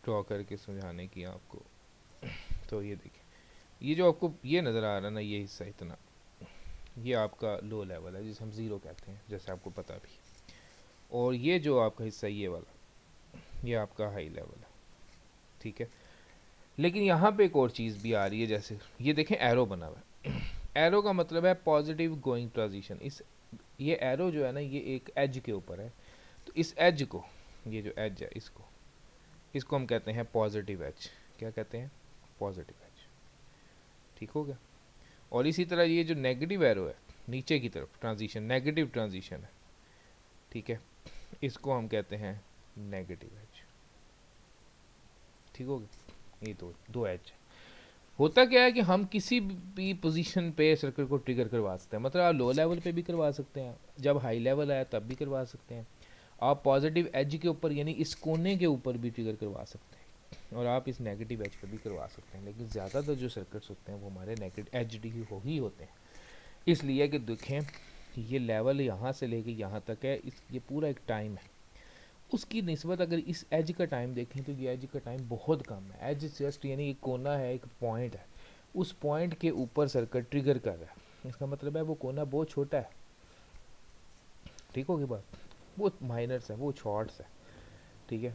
ड्रॉ करके समझाने की आपको, तो ये देखिए ये जो आपको ये नज़र आ रहा है ना, ये हिस्सा इतना, ये आपका लो लेवल है जिसे हम ज़ीरो कहते हैं, जैसे आपको पता भी। और ये जो आपका हिस्सा ये वाला, ये आपका हाई लेवल है। ठीक है, लेकिन यहाँ पे एक और चीज़ भी आ रही है, जैसे ये देखें एरो बना हुआ है। एरो का मतलब है पॉजिटिव गोइंग ट्रांजिशन। इस ये एरो जो है ना, ये एक एज के ऊपर है, तो इस एज को, ये जो एज है इसको हम कहते हैं पॉजिटिव एज। क्या कहते हैं? Positive edge. ठीक हो गया। और इसी तरह ये जो नेगेटिव एरो है नीचे की तरफ, ट्रांजिशन, नेगेटिव ट्रांजिशन है। ठीक है, इसको हम कहते हैं नेगेटिव एज। ठीक हो गया। ये दो दो एज। होता क्या है कि हम किसी भी पोजीशन पे सर्किट को ट्रिगर करवा सकते हैं। मतलब आप लो लेवल पे भी करवा सकते हैं, जब हाई लेवल आया तब भी करवा सकते हैं। आप पॉजिटिव एज के ऊपर यानी इस कोने के ऊपर भी ट्रिगर करवा सकते हैं, और आप इस नेगेटिव एज पे भी करवा सकते हैं। लेकिन ज़्यादातर जो सर्किट्स होते हैं वो हमारे नेगेटिव एच डी ही होते हैं। इसलिए कि देखें ये लेवल यहाँ से लेके यहाँ तक है, ये पूरा एक टाइम है। उसकी निस्बत अगर इस एज का टाइम देखें तो ये एज का टाइम बहुत कम है। एज जस्ट यानी एक कोना है, एक पॉइंट है, उस पॉइंट के ऊपर सर्किट ट्रिगर कर रहा है। इसका मतलब है वो कोना बहुत छोटा है। ठीक होगी बात, वो माइनर्स है, वो शॉर्ट्स है। ठीक है,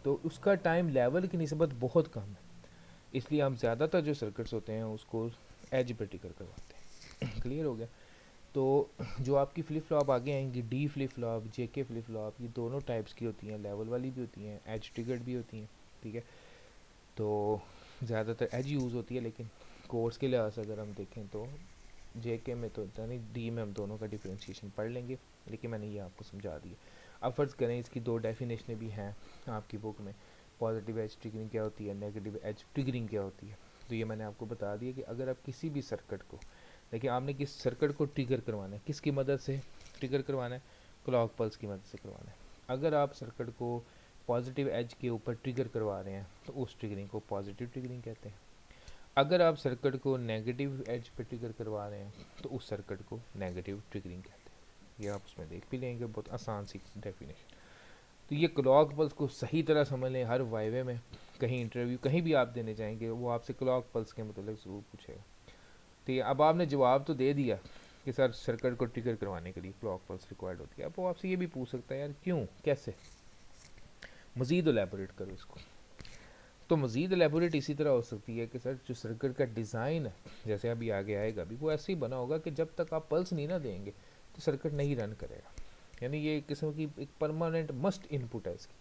तो उसका टाइम लेवल की निस्बत बहुत कम है। इसलिए हम ज़्यादातर जो सर्किट्स होते हैं उसको एज पे ट्रिगर करवाते हैं। क्लियर हो गया। तो जो आपकी फ्लिप फ्लॉप आगे आएंगी, D flip flop, JK flip flop, ये दोनों टाइप्स की होती हैं, लेवल वाली भी होती हैं, एज ट्रिगर्ड भी होती हैं। ठीक है, तो ज़्यादातर एज यूज़ होती है, लेकिन कोर्स के लिहाज से अगर हम देखें तो जेके में तो इतना नहीं, डी में हम दोनों का डिफ्रेंशिएशन पढ़ लेंगे, लेकिन मैंने ये आपको समझा दिया। अब फ़र्ज़ करें इसकी दो डेफिनेशनें भी हैं आपकी बुक में, पॉजिटिव एज ट्रिगरिंग क्या होती है, नेगेटिव एज ट्रिगरिंग क्या होती है। तो ये मैंने आपको बता दिया कि अगर आप किसी भी सर्किट को, देखिए आपने किस सर्किट को ट्रिगर करवाना है, किसकी मदद से ट्रिगर करवाना है, क्लॉक पल्स की मदद से करवाना है। अगर आप सर्किट को पॉजिटिव एज के ऊपर ट्रिगर करवा रहे हैं तो उस ट्रिगरिंग को पॉजिटिव ट्रिगरिंग कहते हैं। अगर आप सर्किट को नेगेटिव एज पे ट्रिगर करवा रहे हैं तो उस सर्किट को नेगेटिव ट्रिगरिंग कहते हैं। ये आप उसमें देख भी लेंगे, बहुत आसान सी डेफिनेशन। तो ये क्लॉक पल्स को सही तरह समझ लें। हर वाइवे में, कहीं इंटरव्यू कहीं भी आप देने जाएंगे, वो आपसे क्लॉक पल्स के मतलब ज़रूर पूछेगा। ठीक है, अब आपने जवाब तो दे दिया कि सर सर्किट को ट्रिगर करवाने के लिए क्लॉक पल्स रिक्वायर्ड होती है। अब वो आपसे ये भी पूछ सकता है यार क्यों, कैसे, मज़ीद एलैबोरेट करो इसको। तो मज़ीद एलैबोरेट इसी तरह हो सकती है कि सर जो सर्किट का डिज़ाइन है, जैसे अभी आगे आएगा भी, वो ऐसे ही बना होगा कि जब तक आप पल्स नहीं ना देंगे तो सर्किट नहीं रन करेगा। यानी ये एक किस्म की एक परमानेंट मस्ट इनपुट है इसकी।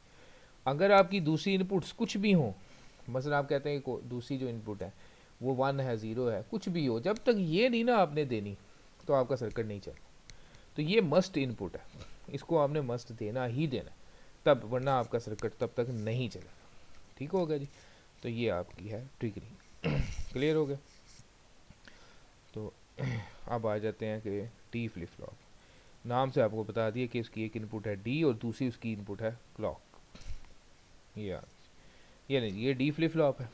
अगर आपकी दूसरी इनपुट्स कुछ भी हों, मसलन आप कहते हैं कि दूसरी जो इनपुट है वो 1 है, 0 है, कुछ भी हो, जब तक ये नहीं ना आपने देनी तो आपका सर्किट नहीं चलेगा। तो ये मस्ट इनपुट है, इसको आपने मस्ट देना ही देना, तब, वरना आपका सर्किट तब तक नहीं चलेगा। ठीक हो गया जी। तो ये आपकी है ट्रिगरिंग। क्लियर हो गया। तो अब आ जाते हैं कि डी फ्लिप फ्लॉप, नाम से आपको बता दिया कि उसकी एक इनपुट है डी और दूसरी उसकी इनपुट है क्लॉक। ये नहीं, ये डी फ्लिप फ्लॉप है।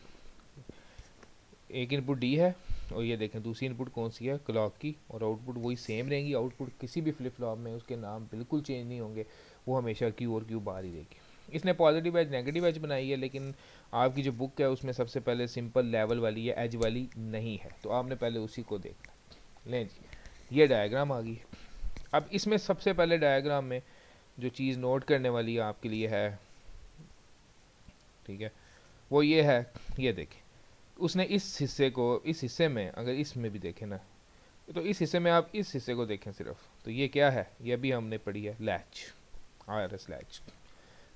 एक इनपुट डी है और ये देखें दूसरी इनपुट कौन सी है, क्लॉक की, और आउटपुट वही सेम रहेंगी। आउटपुट किसी भी फ्लिप फ्लॉप में उसके नाम बिल्कुल चेंज नहीं होंगे, वो हमेशा क्यू और क्यू बाहर ही रहेगी। इसने पॉजिटिव एज नेगेटिव एज बनाई है, लेकिन आपकी जो बुक है उसमें सबसे पहले सिंपल लेवल वाली है, एज वाली नहीं है, तो आपने पहले उसी को देखना। लें जी, ये डायग्राम आ गई। अब इसमें सबसे पहले डायग्राम में जो चीज़ नोट करने वाली है आपके लिए है, ठीक है, वो ये है, ये देखें उसने इस हिस्से को, इस हिस्से में अगर इसमें भी देखें ना, तो इस हिस्से में आप इस हिस्से को देखें सिर्फ, तो ये क्या है, ये भी हमने पढ़ी है लैच, RS लैच।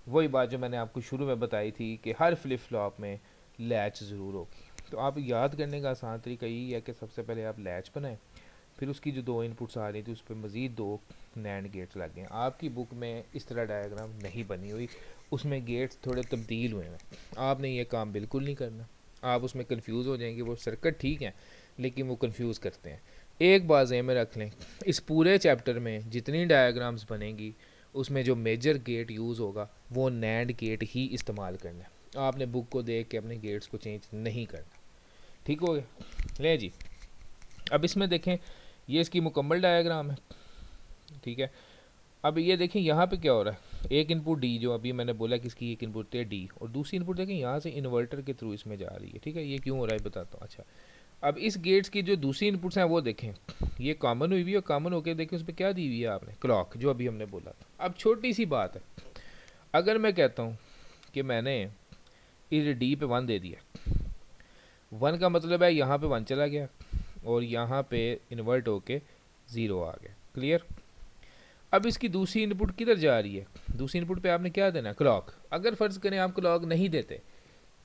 वही बात जो मैंने आपको शुरू में बताई थी कि हर फ्लिप फ्लॉप में लैच ज़रूर होगी। तो आप याद करने का आसान तरीका यही है कि सबसे पहले आप लैच बनाएं, फिर उसकी जो दो इनपुट्स आ रही थी उस पर मज़ीद दो नैंड गेट्स लग गए। आपकी बुक में इस तरह डायग्राम नहीं बनी हुई, उसमें गेट्स थोड़े तब्दील हुए हैं। आपने ये काम बिल्कुल नहीं करना, आप उसमें कंफ्यूज हो जाएंगे। वो सर्किट ठीक है लेकिन वो कंफ्यूज करते हैं। एक बात ज़हन में रख लें, इस पूरे चैप्टर में जितनी डायग्राम्स बनेंगी उसमें जो मेजर गेट यूज़ होगा वो नैंड गेट ही इस्तेमाल करना है। आपने बुक को देख के अपने गेट्स को चेंज नहीं करना, ठीक हो गया। ले जी, अब इसमें देखें ये इसकी मुकम्मल डायग्राम है, ठीक है। अब ये देखें यहाँ पे क्या हो रहा है, एक इनपुट डी जो अभी मैंने बोला कि इसकी एक इनपुट है डी, और दूसरी इनपुट देखें यहाँ से इन्वर्टर के थ्रू इसमें जा रही है, ठीक है। ये क्यों हो रहा है बताता हूँ। अच्छा, अब इस गेट्स की जो दूसरी इनपुट्स हैं वो देखें, ये कॉमन हुई हुई है, कॉमन होकर देखें उस पर क्या दी हुई है आपने, क्लॉक, जो अभी हमने बोला था। अब छोटी सी बात है, अगर मैं कहता हूँ कि मैंने इस डी पे 1 दे दिया, 1 का मतलब है यहाँ पे 1 चला गया और यहाँ पे इन्वर्ट होके 0 आ गया, क्लियर। अब इसकी दूसरी इनपुट किधर जा रही है, दूसरी इनपुट पे आपने क्या देना, क्लॉक। अगर फ़र्ज़ करें आप क्लॉक नहीं देते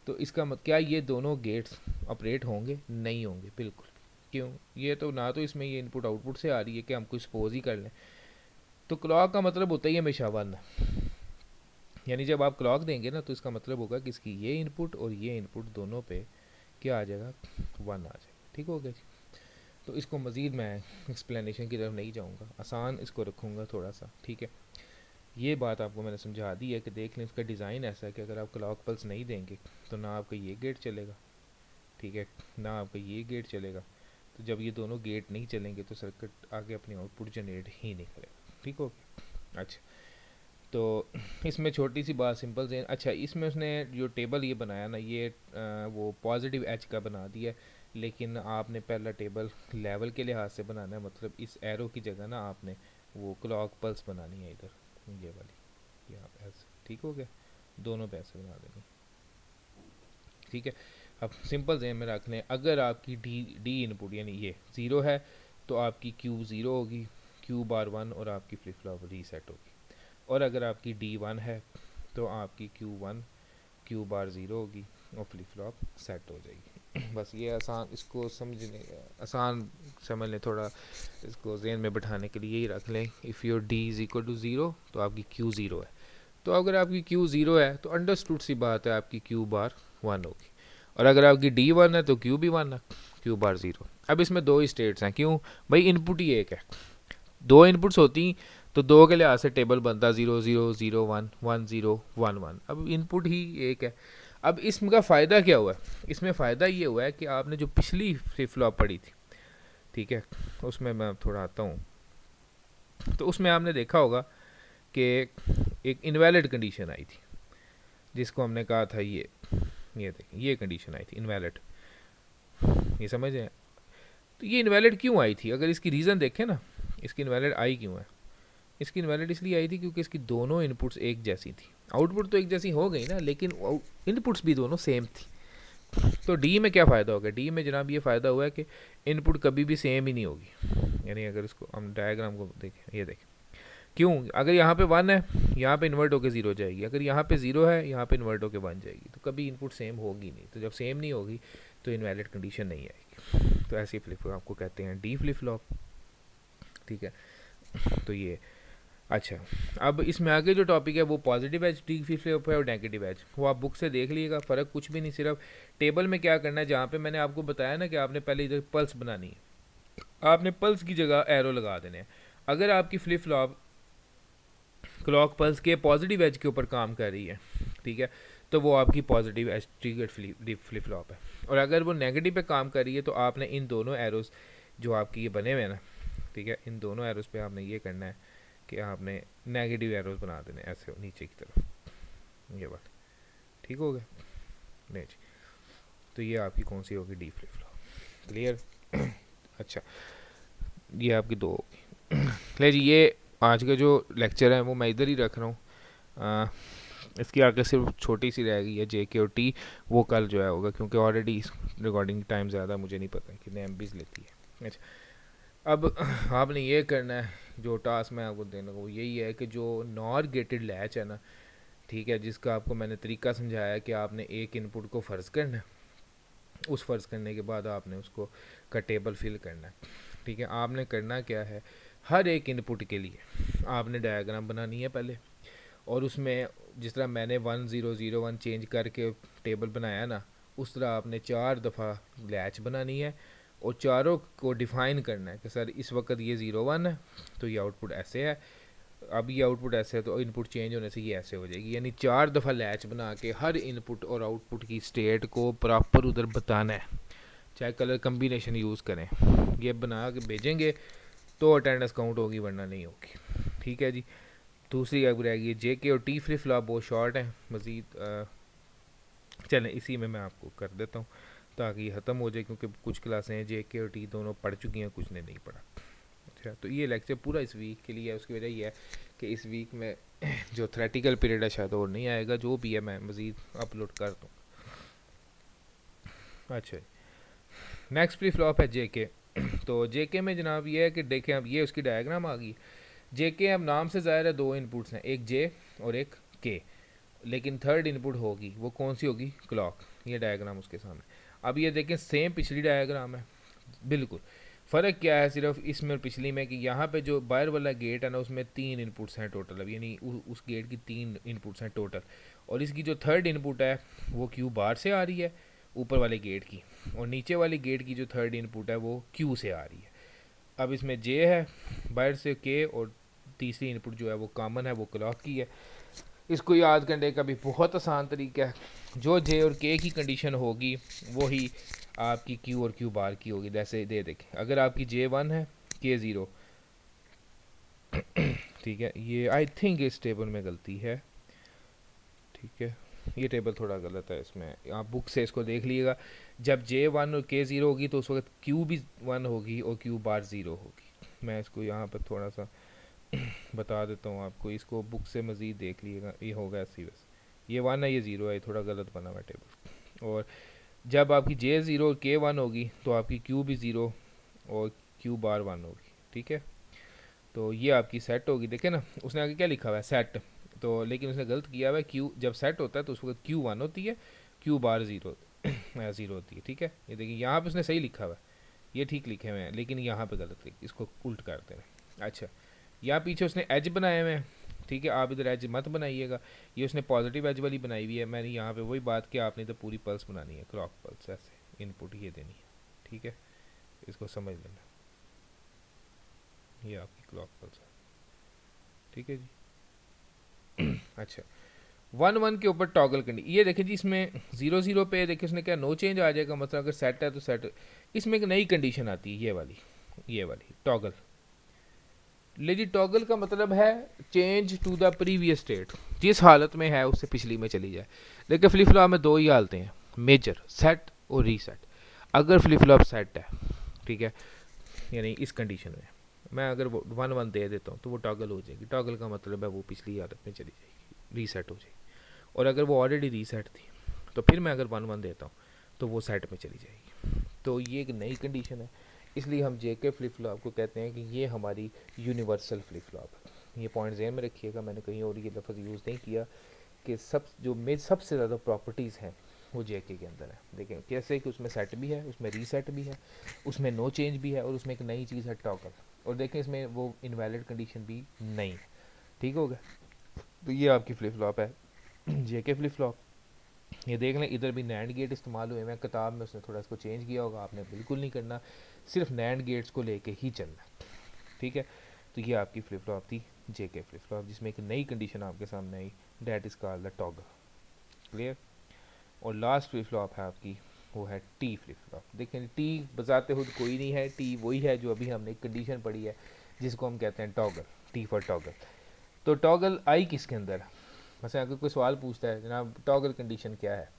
तो इसका क्या ये दोनों गेट्स ऑपरेट होंगे, नहीं होंगे, बिल्कुल। क्यों, ये तो ना तो इसमें ये इनपुट आउटपुट से आ रही है कि हम कोई सपोज ही कर लें, तो क्लॉक का मतलब होता ही हमेशा 1, यानी जब आप क्लॉक देंगे ना तो इसका मतलब होगा कि इसकी ये इनपुट और ये इनपुट दोनों पे क्या आ जाएगा, 1 आ जाएगा, ठीक हो गया जी। तो इसको मज़ीद मैं एक्सप्लेनेशन की तरफ नहीं जाऊँगा, आसान इसको रखूँगा थोड़ा सा, ठीक है। ये बात आपको मैंने समझा दी है कि देख लें इसका डिज़ाइन ऐसा है कि अगर आप क्लॉक पल्स नहीं देंगे तो ना आपका ये गेट चलेगा, ठीक है, ना आपका ये गेट चलेगा। तो जब ये दोनों गेट नहीं चलेंगे तो सर्किट आगे अपनी आउटपुट जनरेट ही नहीं करेगा, ठीक हो गया। अच्छा, तो इसमें छोटी सी बात सिंपल से, अच्छा इसमें उसने जो टेबल ये बनाया ना, ये वो पॉजिटिव एच का बना दिया, लेकिन आपने पहला टेबल लेवल के लिहाज से बनाना है, मतलब इस एरो की जगह ना आपने वो क्लॉक पल्स बनानी है इधर, ये वाली यहाँ पे ऐसे, ठीक हो गया, दोनों पे ऐसे बना देनी, ठीक है। अब सिंपल जहन में रख लें, अगर आपकी डी इनपुट यानी ये 0 है तो आपकी क्यू 0 होगी, क्यू बार 1 और आपकी फ्लिप फ्लॉप रीसेट होगी। और अगर आपकी D1 है तो आपकी Q1 Q बार 0 होगी और फ्लिप फ्लॉप सेट हो जाएगी। बस ये आसान, इसको समझने आसान समझ लें, थोड़ा इसको जहन में बैठाने के लिए यही रख लें, if your D is equal to 0 तो आपकी Q 0 है। तो अगर आपकी Q 0 है तो अंडरस्टूड सी बात है आपकी Q बार 1 होगी, और अगर आपकी D1 है तो Q भी 1 है, Q बार 0। अब इसमें दो ही स्टेट्स हैं, क्यों भाई, इनपुट ही एक है, दो इनपुट्स होती तो दो के लिहाज से टेबल बनता 0 0 0 1 1 0 1 1। अब इनपुट ही एक है। अब इसका फ़ायदा क्या हुआ है, इसमें फ़ायदा ये हुआ है कि आपने जो पिछली फ्लिप फ्लॉप पढ़ी थी, ठीक है, उसमें मैं थोड़ा आता हूँ, तो उसमें आपने देखा होगा कि एक इनवैलिड कंडीशन आई थी, जिसको हमने कहा था ये देखिए ये कंडीशन आई थी इनवैलिड, ये समझ रहे हैं। तो ये इनवैलिड क्यों आई थी, अगर इसकी रीज़न देखें ना, इसकी इनवैलिड आई क्यों है, इसकी इनवैलिड इसलिए आई थी क्योंकि इसकी दोनों इनपुट्स एक जैसी थी। आउटपुट तो एक जैसी हो गई ना, लेकिन इनपुट्स भी दोनों सेम थी। तो डी में क्या फ़ायदा होगा, डी में जनाब ये फ़ायदा हुआ है कि इनपुट कभी भी सेम ही नहीं होगी। यानी अगर इसको हम डायग्राम को देखें, ये देखें, क्यों, अगर यहाँ पे 1 है यहाँ पे इन्वर्ट होकर 0 जाएगी, अगर यहाँ पे 0 है यहाँ पे इन्वर्ट होकर 1 जाएगी, तो कभी इनपुट सेम होगी नहीं। तो जब सेम नहीं होगी तो इनवैलिड कंडीशन नहीं आएगी। तो ऐसी फ्लिप फ्लॉप आपको कहते हैं डी फ्लिप फ्लॉप, ठीक है। तो ये अच्छा, अब इसमें आगे जो टॉपिक है वो positive edge D flip flop है और नेगेटिव एज, वो आप बुक से देख लीजिएगा, फ़र्क कुछ भी नहीं, सिर्फ टेबल में क्या करना है, जहाँ पे मैंने आपको बताया ना कि आपने पहले इधर पल्स बनानी है, आपने पल्स की जगह एरो लगा देने हैं। अगर आपकी फ्लिप फ्लॉप क्लॉक पल्स के पॉजिटिव एज के ऊपर काम कर रही है, ठीक है, तो वो आपकी positive H triggered flip flop है। और अगर वो नेगेटिव पे काम कर रही है तो आपने इन दोनों एरोज़ जो आपकी ये बने हुए हैं ना, ठीक है, इन दोनों एरोज़ पे आपने ये करना है कि आपने नेगेटिव एरोज़ बना देने ऐसे नीचे की तरफ। ये बात ठीक हो गया? नहीं जी, तो ये आपकी कौन सी होगी? D flip flop. क्लियर? अच्छा, ये आपकी दो होगी। ले जी, ये आज का जो लेक्चर है वो मैं इधर ही रख रहा हूँ। इसकी आगे सिर्फ छोटी सी रहेगी है जे के और टी, वो कल जो है होगा, क्योंकि ऑलरेडी रिकॉर्डिंग टाइम ज़्यादा मुझे नहीं पता कितने एमबीज़ लेती है। अच्छा, अब आपने ये करना है, जो टास्क मैं आपको देने को वो यही है कि जो नॉर गेटेड लैच है ना, ठीक है, जिसका आपको मैंने तरीका समझाया है कि आपने एक इनपुट को फ़र्ज़ करना है, उस फ़र्ज़ करने के बाद आपने उसको का टेबल फिल करना है। ठीक है, आपने करना क्या है, हर एक इनपुट के लिए आपने डायग्राम बनानी है पहले, और उसमें जिस तरह मैंने 1001 चेंज करके टेबल बनाया ना, उस तरह आपने 4 दफ़ा लैच बनानी है और चारों को डिफ़ाइन करना है कि सर इस वक्त ये 01 है तो ये आउटपुट ऐसे है, अब ये आउटपुट ऐसे है तो इनपुट चेंज होने से ये ऐसे हो जाएगी। यानी 4 दफ़ा लैच बना के हर इनपुट और आउटपुट की स्टेट को प्रॉपर उधर बताना है, चाहे कलर कम्बिनेशन यूज़ करें। ये बना के भेजेंगे तो अटेंडेंस काउंट होगी, वरना नहीं होगी। ठीक है जी। दूसरी अब रहेगी जे के और टी फ्लिप फ्लॉप, बहुत शॉर्ट है, मज़ीद चलें इसी में मैं आपको कर देता हूँ ताकि ये ख़त्म हो जाए, क्योंकि कुछ क्लासें हैं जे के और टी दोनों पढ़ चुकी हैं, कुछ ने नहीं पढ़ा। अच्छा, तो ये लेक्चर पूरा इस वीक के लिए है। उसकी वजह यह है कि इस वीक में जो थ्रेटिकल पीरियड है शायद और नहीं आएगा, जो भी है मैं मज़ीद अपलोड कर दूँ। अच्छा, नेक्स्ट फ्लिप फ्लॉप है जे के। तो जे के में जनाब ये है कि देखें, अब ये उसकी डायग्राम आ गई। जे के अब नाम से ज़ाहिर है दो इनपुट्स हैं, एक जे और एक के, लेकिन थर्ड इनपुट होगी, वो कौन सी होगी? क्लॉक। ये डायग्राम उसके सामने। अब ये देखें, सेम पिछली डायग्राम है बिल्कुल। फ़र्क क्या है सिर्फ इसमें और पिछली में कि यहाँ पे जो बाहर वाला गेट है ना, उसमें 3 इनपुट्स हैं टोटल, अब यानी उस गेट की 3 इनपुट्स हैं टोटल, और इसकी जो थर्ड इनपुट है वो क्यू बार से आ रही है ऊपर वाले गेट की, और नीचे वाली गेट की जो थर्ड इनपुट है वो क्यू से आ रही है। अब इसमें जे है बाहर से के, और तीसरी इनपुट जो है वो कॉमन है, वो क्लॉक की है। इसको याद करने का भी बहुत आसान तरीका है, जो जे और के की कंडीशन होगी वही आपकी क्यू और क्यू बार की होगी। जैसे दे देखें, अगर आपकी जे 1 है, के 0, ठीक है, ये आई थिंक इस टेबल में गलती है, ठीक है, ये टेबल थोड़ा गलत है, इसमें आप बुक से इसको देख लीजिएगा। जब जे 1 और के 0 होगी तो उस वक्त क्यू भी 1 होगी और क्यू बार 0 होगी। मैं इसको यहाँ पर थोड़ा सा बता देता हूँ आपको, इसको बुक से मज़ीद देख लीजिएगा, ये होगा ऐसी वैसे, ये 1 है ये 0 है, ये थोड़ा गलत बना हुआ टेबल। और जब आपकी जे 0 और के 1 होगी तो आपकी क्यू भी 0 और क्यू बार 1 होगी। ठीक है, तो ये आपकी सेट होगी। देखें ना, उसने आगे क्या लिखा हुआ है? सेट। तो लेकिन उसने गलत किया हुआ है, क्यू जब सेट होता है तो उस वक्त क्यू 1 होती है, क्यू बार 0 0 होती है। ठीक है, ये देखिए यहाँ पे उसने सही लिखा हुआ है, ये ठीक लिखे हुए हैं, लेकिन यहाँ पे गलत लिख, इसको उल्ट करते हैं। अच्छा, यहाँ पीछे उसने एज बनाए हुए हैं, ठीक है, आप इधर एज मत बनाइएगा, ये उसने पॉजिटिव एज वाली बनाई हुई है। मैंने यहाँ पे वही बात कि आपने तो पूरी पल्स बनानी है, क्लॉक पल्स, ऐसे इनपुट ये देनी है। ठीक है, इसको समझ लेना, ये आपकी क्लॉक पल्स है। ठीक है जी। अच्छा, 1 1 के ऊपर टॉगल करनी, ये देखिए जी, इसमें 0 0 पे देखिए उसने क्या नो चेंज आ जाएगा, मतलब अगर सेट है तो सेट। इसमें एक नई कंडीशन आती है, ये वाली टॉगल। ले जी, टॉगल का मतलब है change to the previous state, जिस हालत में है उससे पिछली में चली जाए। देखिए फ्लिप फ्लॉप में दो ही हालतें हैं मेजर, सेट और रीसेट। अगर फ्लिप फ्लॉप सेट है, ठीक है, यानी इस कंडीशन में मैं अगर वो 1 1 दे देता हूँ तो वो टॉगल हो जाएगी। टॉगल का मतलब है वो पिछली हालत में चली जाएगी, रीसेट हो जाएगी। और अगर वो ऑलरेडी रीसेट थी तो फिर मैं अगर 1 1 देता हूँ तो वो सेट में चली जाएगी। तो ये एक नई कंडीशन है, इसलिए हम जे के फ्लिप फ्लॉप को कहते हैं कि ये हमारी यूनिवर्सल फ्लिप फ्लॉप है। ये पॉइंट ज़हन में रखिएगा, मैंने कहीं और ये लफ्ज़ यूज़ नहीं किया कि सबसे ज़्यादा प्रॉपर्टीज़ हैं वो जे के अंदर है। देखें कैसे कि उसमें सेट भी है, उसमें रीसेट भी है, उसमें नो चेंज भी है, और उसमें एक नई चीज़ है टॉगल। और देखें इसमें वो इनवैलिड कंडीशन भी नहीं है। ठीक हो गया, तो ये आपकी फ्लिप फ्लॉप है जे के फ्लिप फ्लॉप। ये देख लें, इधर भी नैंड गेट इस्तेमाल हुए हैं, किताब में उसने थोड़ा इसको चेंज किया होगा, आपने बिल्कुल नहीं करना, सिर्फ नैंड गेट्स को लेके ही चलना। ठीक है, तो ये आपकी फ्लिप फ्लॉप थी जे के फ्लिप फ्लॉप, जिसमें एक नई कंडीशन आपके सामने आई, that is called the toggle. Clear? और लास्ट फ्लिप फ्लॉप है आपकी वो है टी फ्लिप फ्लॉप। देखें टी बजाते खुद कोई नहीं है, टी वही है जो अभी हमने कंडीशन पढ़ी है जिसको हम कहते हैं टॉगल, टी फॉर टॉगल। तो टॉगल आई किसके अंदर है? वैसे अगर कोई सवाल पूछता है जनाब टॉगल कंडीशन क्या है,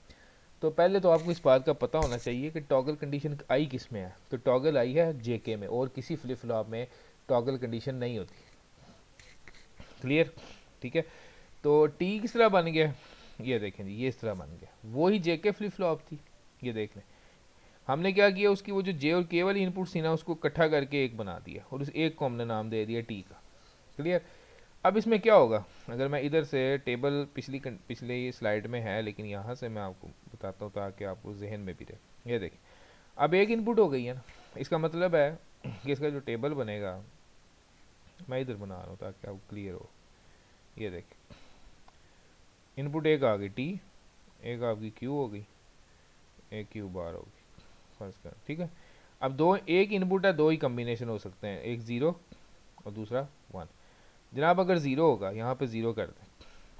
तो पहले तो आपको इस बात का पता होना चाहिए कि टॉगल कंडीशन आई किस में है। तो टॉगल आई है जेके में, और किसी फ्लिप फ्लॉप में टॉगल कंडीशन नहीं होती। क्लियर? ठीक है। तो टी किस तरह बन गया, ये देखें जी, ये इस तरह बन गया, वही जेके फ्लिप फ्लॉप थी। ये देख लें हमने क्या किया, उसकी वो जो जे और के वाली इनपुट थी ना उसको इकट्ठा करके एक बना दिया, और उस एक को हमने नाम दे दिया टी का। क्लियर? अब इसमें क्या होगा, अगर मैं इधर से टेबल पिछली स्लाइड में है लेकिन यहाँ से मैं आपको बताता हूँ ताकि आपको जहन में भी रहे। ये देखिए अब एक इनपुट हो गई है ना, इसका मतलब है कि इसका जो टेबल बनेगा, मैं इधर बना रहा हूँ ताकि आपको क्लियर हो। ये देखिए इनपुट एक आ गई टी, एक आपकी क्यू हो गई, एक क्यू बार हो गई, फर्स्ट कर, ठीक है। अब दो एक इनपुट है, दो ही कम्बिनेशन हो सकते हैं, एक ज़ीरो और दूसरा वन। जनाब अगर ज़ीरो होगा यहाँ पे ज़ीरो कर दें,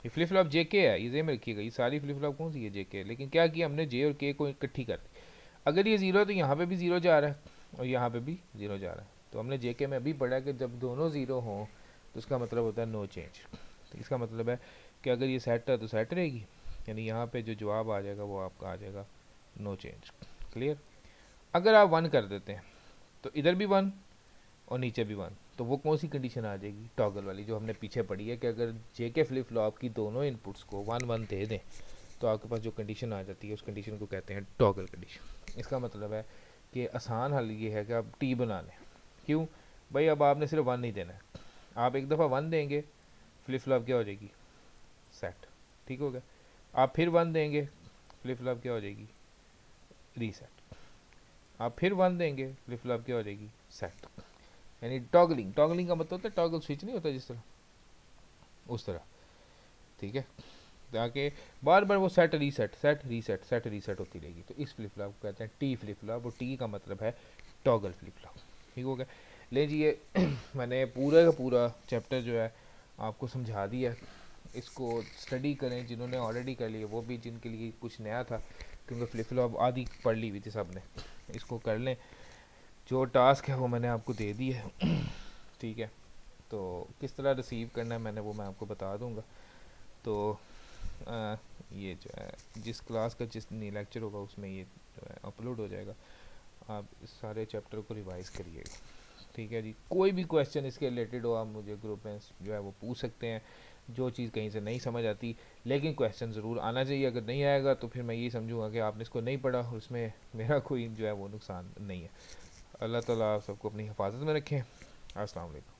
ये फ्लिप फ्लॉप जे के है, ये जेम रखिएगा, ये सारी फ्लिप फ्लॉप कौन सी है जे के, लेकिन क्या किया हमने जे और के को इकट्ठी कर दी। अगर ये ज़ीरो है तो यहाँ पे भी ज़ीरो जा रहा है और यहाँ पे भी ज़ीरो जा रहा है। तो हमने जे के में अभी पढ़ा कि जब दोनों ज़ीरो हों तो उसका मतलब होता है नो चेंज। तो इसका मतलब है कि अगर ये सेट है तो सेट रहेगी, यानी यहाँ पे जो जवाब आ जाएगा वो आपका आ जाएगा नो चेंज। क्लियर? अगर आप वन कर देते हैं तो इधर भी वन और नीचे भी वन, तो वो कौन सी कंडीशन आ जाएगी, टॉगल वाली जो हमने पीछे पढ़ी है कि अगर जे के फ्लिप फ्लॉप की दोनों इनपुट्स को वन वन दे दें तो आपके पास जो कंडीशन आ जाती है उस कंडीशन को कहते हैं टॉगल कंडीशन। इसका मतलब है कि आसान हल ये है कि आप टी बना लें। क्यों भाई, अब आपने सिर्फ वन नहीं देना है, आप एक दफ़ा वन देंगे फ्लिप फ्लॉप क्या हो जाएगी, सेट, ठीक हो गया। आप फिर वन देंगे फ्लिप फ्लॉप क्या हो जाएगी, रीसेट। आप फिर वन देंगे फ्लिप फ्लॉप क्या हो जाएगी, सेट। यानी टॉगलिंग, टॉगलिंग का मतलब होता है टॉगल स्विच नहीं होता जिस तरह, उस तरह, ठीक है। ताकि बार बार वो set reset set reset set reset होती रहेगी। तो इस फ्लिप फ्लॉप को कहते हैं टी फ्लिप फ्लॉप, और टी का मतलब है टॉगल फ्लिप फ्लॉप। ठीक हो गया? ले जी ये मैंने पूरा का पूरा चैप्टर जो है आपको समझा दिया। इसको स्टडी करें जिन्होंने ऑलरेडी कर लिया, वो भी जिनके लिए कुछ नया था, क्योंकि फ्लिप फ्लॉप आधी पढ़ ली हुई थी सब ने, इसको कर लें। जो टास्क है वो मैंने आपको दे दी है ठीक है। तो किस तरह रिसीव करना है मैंने वो मैं आपको बता दूंगा। तो ये जो है जिस क्लास का जिस लेक्चर होगा उसमें ये जो है अपलोड हो जाएगा। आप इस सारे चैप्टर को रिवाइज़ करिएगा, ठीक है जी। कोई भी क्वेश्चन इसके रिलेटेड हो आप मुझे ग्रुप में जो है वो पूछ सकते हैं। जो चीज़ कहीं से नहीं समझ आती, लेकिन क्वेश्चन ज़रूर आना चाहिए। अगर नहीं आएगा तो फिर मैं यही समझूंगा कि आपने इसको नहीं पढ़ा, उसमें मेरा कोई जो है वो नुकसान नहीं है। अल्लाह ताला आप सबको अपनी हिफाजत में रखें। अस्सलाम वालेकुम।